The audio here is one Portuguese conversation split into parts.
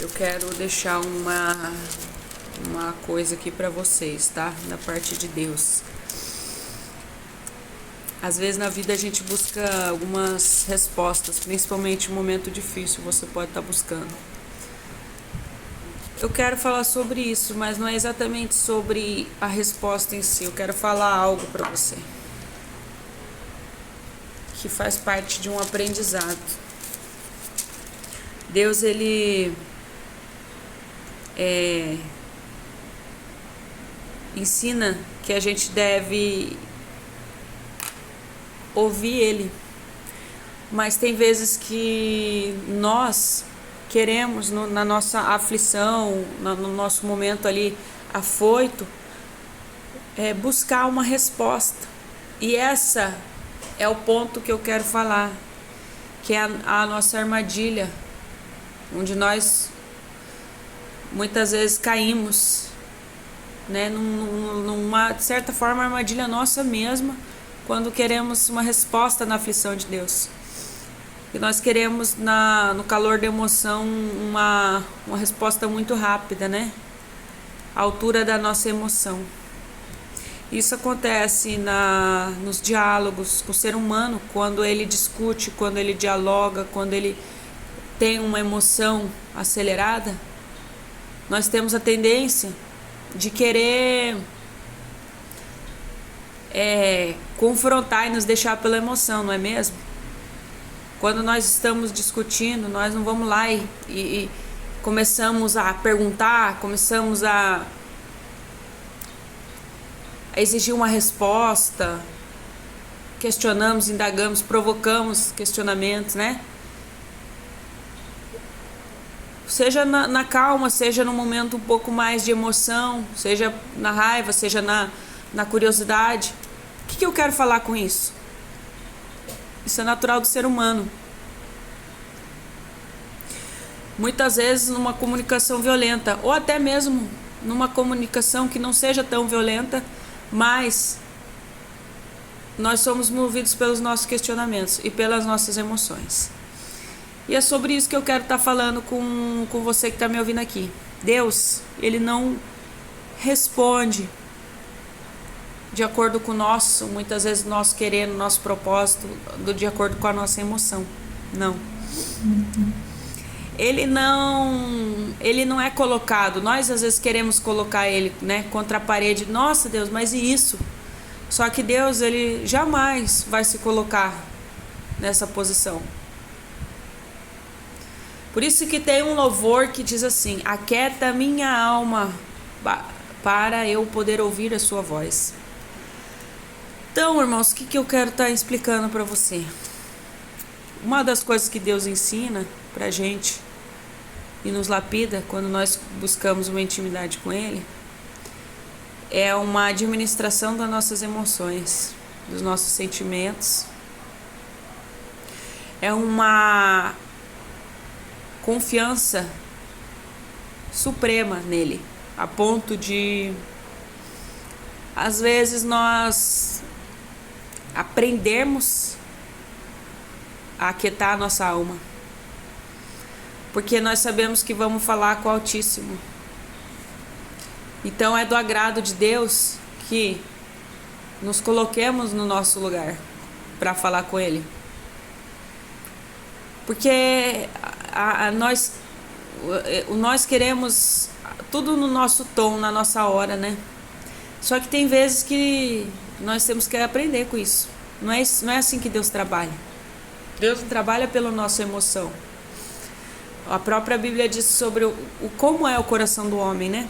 Eu quero deixar uma coisa aqui para vocês, tá? Da parte de Deus. Às vezes na vida a gente busca algumas respostas, principalmente em um momento difícil, você pode estar buscando. Eu quero falar sobre isso, mas não é exatamente sobre a resposta em si. Eu quero falar algo para você que faz parte de um aprendizado. Deus, ele ensina que a gente deve ouvir Ele, mas tem vezes que nós queremos, na nossa aflição, no nosso momento ali afoito, buscar uma resposta. E essa é o ponto que eu quero falar, que é a nossa armadilha, onde nós muitas vezes caímos, né, numa de certa forma armadilha nossa mesma, quando queremos uma resposta na aflição de Deus. E nós queremos, no calor da emoção, uma resposta muito rápida, né? À altura da nossa emoção. Isso acontece nos diálogos com o ser humano, quando ele discute, quando ele dialoga, quando ele tem uma emoção acelerada. Nós temos a tendência de querer confrontar e nos deixar pela emoção, não é mesmo? Quando nós estamos discutindo, nós não vamos lá e começamos a perguntar, começamos a exigir uma resposta, questionamos, indagamos, provocamos questionamentos, né? Seja na calma, seja no momento um pouco mais de emoção, seja na raiva, seja na curiosidade. O que eu quero falar com isso? Isso é natural do ser humano. Muitas vezes numa comunicação violenta, ou até mesmo numa comunicação que não seja tão violenta, mas nós somos movidos pelos nossos questionamentos e pelas nossas emoções. E é sobre isso que eu quero estar falando com você que está me ouvindo aqui. Deus, Ele não responde de acordo com o nosso, muitas vezes nosso querer, nosso propósito, de acordo com a nossa emoção. Não. Ele não é colocado. Nós às vezes queremos colocar Ele, né, contra a parede. Nossa, Deus, mas e isso? Só que Deus, Ele jamais vai se colocar nessa posição. Por isso que tem um louvor que diz assim: aquieta minha alma para eu poder ouvir a sua voz. Então, irmãos, o que eu quero estar explicando para você? Uma das coisas que Deus ensina pra gente e nos lapida quando nós buscamos uma intimidade com Ele é uma administração das nossas emoções, dos nossos sentimentos. É uma confiança suprema nele, a ponto de, às vezes, nós aprendermos a aquietar a nossa alma, porque nós sabemos que vamos falar com o Altíssimo. Então é do agrado de Deus que nos coloquemos no nosso lugar para falar com Ele, porque nós queremos tudo no nosso tom, na nossa hora, né? Só que tem vezes que nós temos que aprender com isso. Não é assim que Deus trabalha. Deus trabalha pela nossa emoção. A própria Bíblia diz sobre como é o coração do homem, né?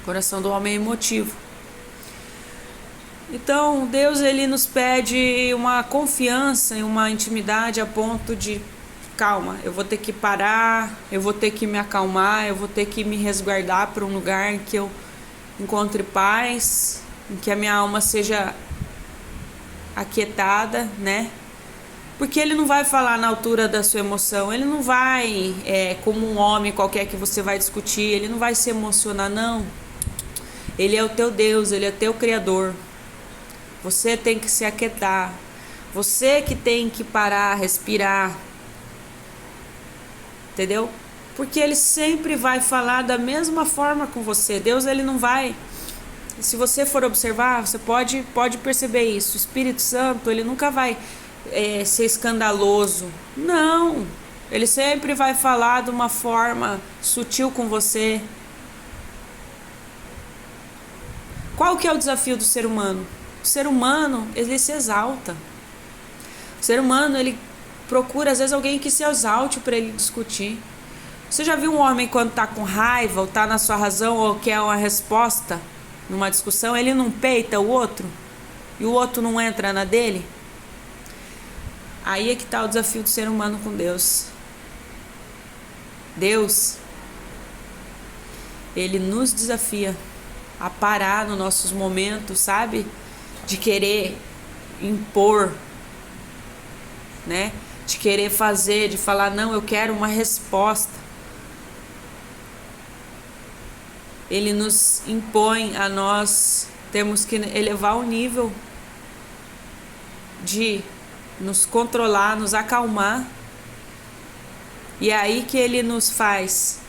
O coração do homem é emotivo. Então, Deus, Ele nos pede uma confiança e uma intimidade a ponto de: calma, eu vou ter que parar, eu vou ter que me acalmar, eu vou ter que me resguardar para um lugar em que eu encontre paz, em que a minha alma seja aquietada, né? Porque Ele não vai falar na altura da sua emoção, Ele não vai, como um homem qualquer que você vai discutir, Ele não vai se emocionar, não. Ele é o teu Deus, Ele é teu Criador. Você tem que se aquietar, você que tem que parar, respirar, entendeu? Porque ele sempre vai falar da mesma forma com você. Deus, ele não vai... Se você for observar, você pode perceber isso. O Espírito Santo, ele nunca vai ser escandaloso. Não. Ele sempre vai falar de uma forma sutil com você. Qual que é o desafio do ser humano? O ser humano, ele se exalta. O ser humano, ele procura, às vezes, alguém que se exalte para ele discutir. Você já viu um homem quando está com raiva, ou está na sua razão, ou quer uma resposta numa discussão, ele não peita o outro? E o outro não entra na dele? Aí é que está o desafio do ser humano com Deus. Deus, ele nos desafia a parar nos nossos momentos, sabe? De querer impor, né? De querer fazer, de falar, não, eu quero uma resposta. Ele nos impõe a nós termos que elevar o nível de nos controlar, nos acalmar. E é aí que ele nos faz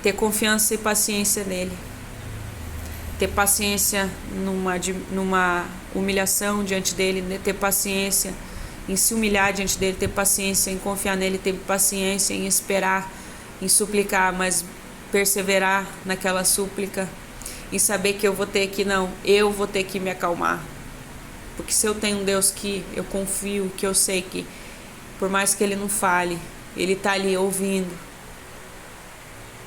ter confiança e paciência nele. Ter paciência numa humilhação diante dele, ter paciência em se humilhar diante dele, ter paciência em confiar nele, ter paciência em esperar, em suplicar, mas perseverar naquela súplica, em saber que eu vou ter que me acalmar. Porque se eu tenho um Deus que eu confio, que eu sei que, por mais que ele não fale, ele está ali ouvindo,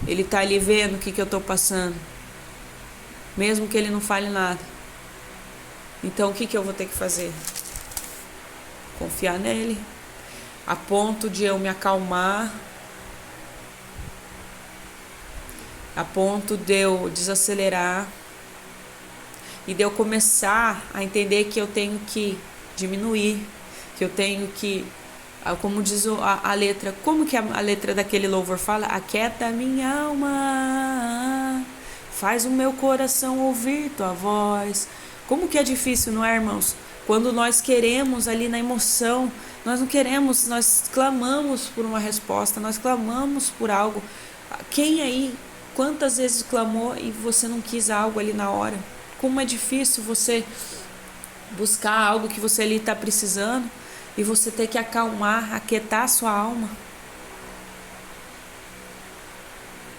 ele está ali vendo o que eu estou passando, mesmo que ele não fale nada. Então o que eu vou ter que fazer? Confiar nele, a ponto de eu me acalmar, a ponto de eu desacelerar e de eu começar a entender que eu tenho que diminuir, que eu tenho que, como diz a letra, como que a letra daquele louvor fala? Aquieta minha alma, faz o meu coração ouvir tua voz. Como que é difícil, não é, irmãos? Quando nós queremos ali na emoção, nós não queremos, nós clamamos por uma resposta, nós clamamos por algo. Quem aí, quantas vezes clamou e você não quis algo ali na hora? Como é difícil você buscar algo que você ali está precisando e você ter que acalmar, aquietar a sua alma.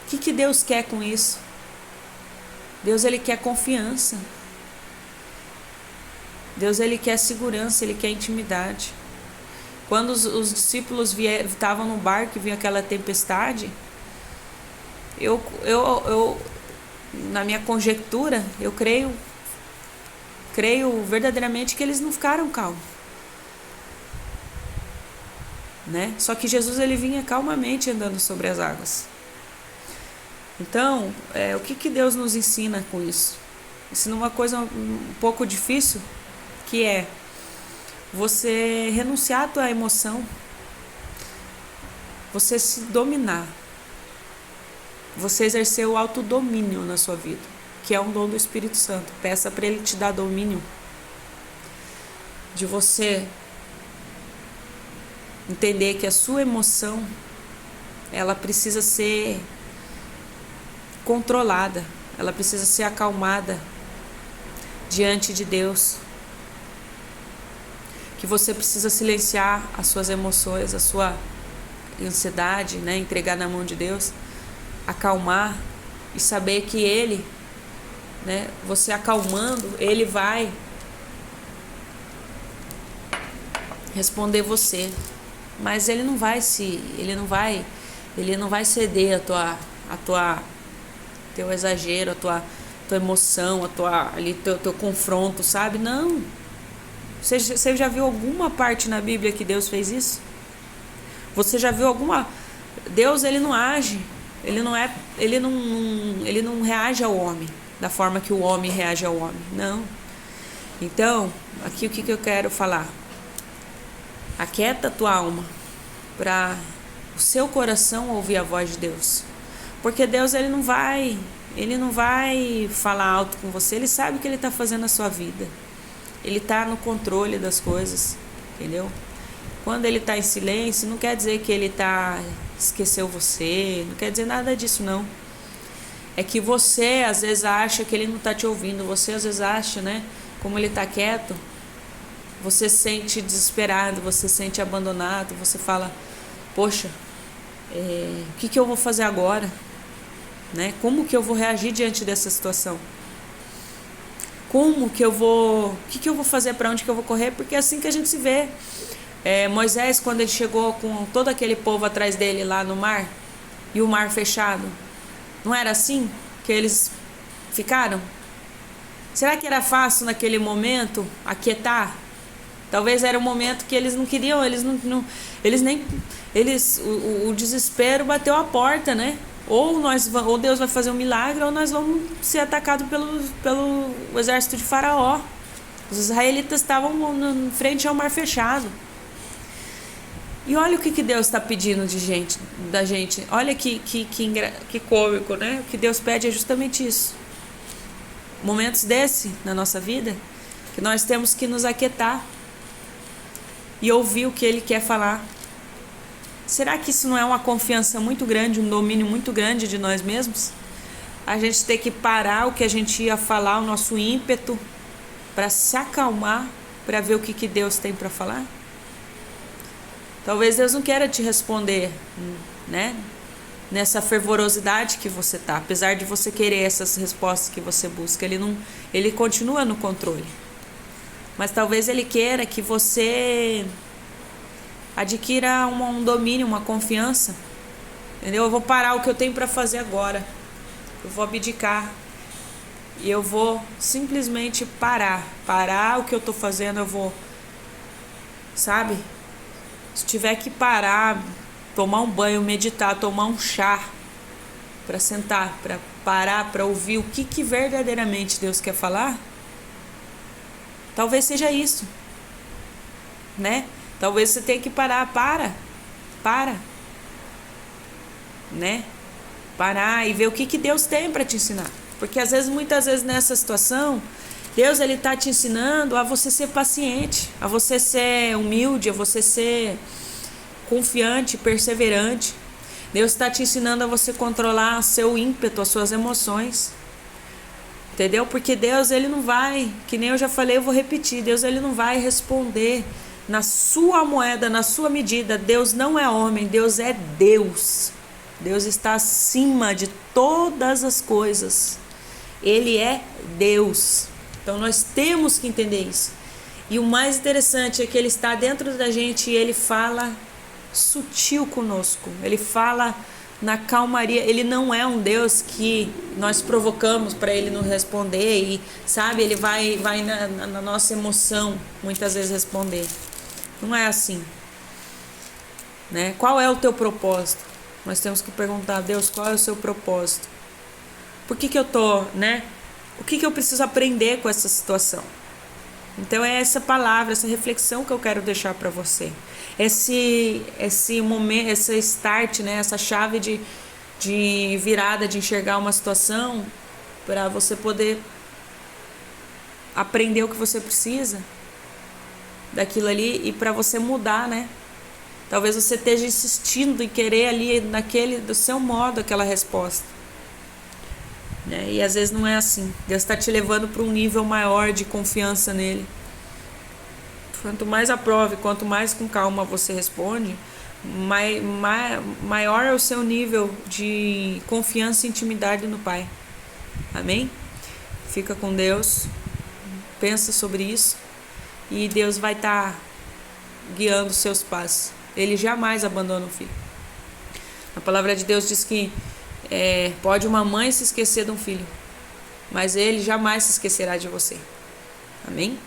O que Deus quer com isso? Deus, ele quer confiança. Deus, ele quer segurança, ele quer intimidade. Quando os discípulos estavam no barco e vinha aquela tempestade, eu na minha conjectura, eu creio verdadeiramente que eles não ficaram calmos, né? Só que Jesus, ele vinha calmamente andando sobre as águas. Então, o que Deus nos ensina com isso? Ensina uma coisa um pouco difícil, que é você renunciar à tua emoção, você se dominar, você exercer o autodomínio na sua vida, que é um dom do Espírito Santo. Peça para ele te dar domínio, de você entender que a sua emoção, ela precisa ser controlada, ela precisa ser acalmada diante de Deus, que você precisa silenciar as suas emoções, a sua ansiedade, né? Entregar na mão de Deus, acalmar e saber que ele, né? Você acalmando, ele vai responder você, mas ele não vai ceder teu exagero, a tua emoção, teu confronto, sabe? Não. Você já viu alguma parte na Bíblia que Deus fez isso? Você já viu alguma... Deus, ele não age, ele não reage ao homem da forma que o homem reage ao homem, não. Então, aqui o que eu quero falar? Aquieta a tua alma para o seu coração ouvir a voz de Deus, porque Deus, ele não vai falar alto com você, ele sabe o que ele está fazendo na sua vida, ele está no controle das coisas, entendeu? Quando ele está em silêncio, não quer dizer que ele esqueceu você, não quer dizer nada disso, não. É que você às vezes acha que ele não está te ouvindo, você às vezes acha, né? Como ele está quieto, você se sente desesperado, você se sente abandonado, você fala, poxa, o que eu vou fazer agora? Né? Como que eu vou reagir diante dessa situação? O que eu vou fazer, para onde que eu vou correr? Porque é assim que a gente se vê. Moisés, quando ele chegou com todo aquele povo atrás dele lá no mar, e o mar fechado, não era assim que eles ficaram? Será que era fácil naquele momento aquietar? Talvez era um momento que eles não queriam, o desespero bateu a porta, né? Ou Deus vai fazer um milagre, ou nós vamos ser atacados pelo exército de Faraó. Os israelitas estavam em frente ao mar fechado. E olha o que Deus está pedindo da gente. Olha que cômico, né? O que Deus pede é justamente isso. Momentos desse na nossa vida, que nós temos que nos aquietar e ouvir o que Ele quer falar. Será que isso não é uma confiança muito grande, um domínio muito grande de nós mesmos? A gente ter que parar o que a gente ia falar, o nosso ímpeto, para se acalmar, para ver o que Deus tem para falar? Talvez Deus não queira te responder, né? Nessa fervorosidade que você tá, apesar de você querer essas respostas que você busca, ele continua no controle. Mas talvez Ele queira que você adquira um domínio, uma confiança, entendeu? Eu vou parar o que eu tenho para fazer agora, eu vou abdicar e eu vou simplesmente parar o que eu tô fazendo, eu vou, sabe? Se tiver que parar, tomar um banho, meditar, tomar um chá, para sentar, para parar, para ouvir o que verdadeiramente Deus quer falar, talvez seja isso, né? Talvez você tenha que parar, né? Parar e ver o que Deus tem para te ensinar. Porque muitas vezes nessa situação, Deus ele tá te ensinando a você ser paciente, a você ser humilde, a você ser confiante, perseverante. Deus está te ensinando a você controlar seu ímpeto, as suas emoções. Entendeu? Porque Deus ele não vai, que nem eu já falei, eu vou repetir, Deus ele não vai responder na sua moeda, na sua medida. Deus não é homem, Deus é Deus. Deus está acima de todas as coisas. Ele é Deus. Então nós temos que entender isso. E o mais interessante é que Ele está dentro da gente e Ele fala sutil conosco. Ele fala na calmaria. Ele não é um Deus que nós provocamos para Ele nos responder e, sabe, Ele vai na nossa emoção muitas vezes responder. Não é assim, né? Qual é o teu propósito? Nós temos que perguntar a Deus qual é o seu propósito. Por que eu tô, né? O que eu preciso aprender com essa situação? Então é essa palavra, essa reflexão que eu quero deixar para você. Esse momento, esse start, né? Essa chave de virada, de enxergar uma situação para você poder aprender o que você precisa daquilo ali e para você mudar, né? Talvez você esteja insistindo em querer ali do seu modo aquela resposta, né? E às vezes não é assim. Deus está te levando para um nível maior de confiança nele. Quanto mais aprove, quanto mais com calma você responde, maior é o seu nível de confiança e intimidade no Pai. Amém? Fica com Deus, pensa sobre isso e Deus vai estar guiando os seus passos. Ele jamais abandona o filho. A palavra de Deus diz que pode uma mãe se esquecer de um filho, mas Ele jamais se esquecerá de você. Amém?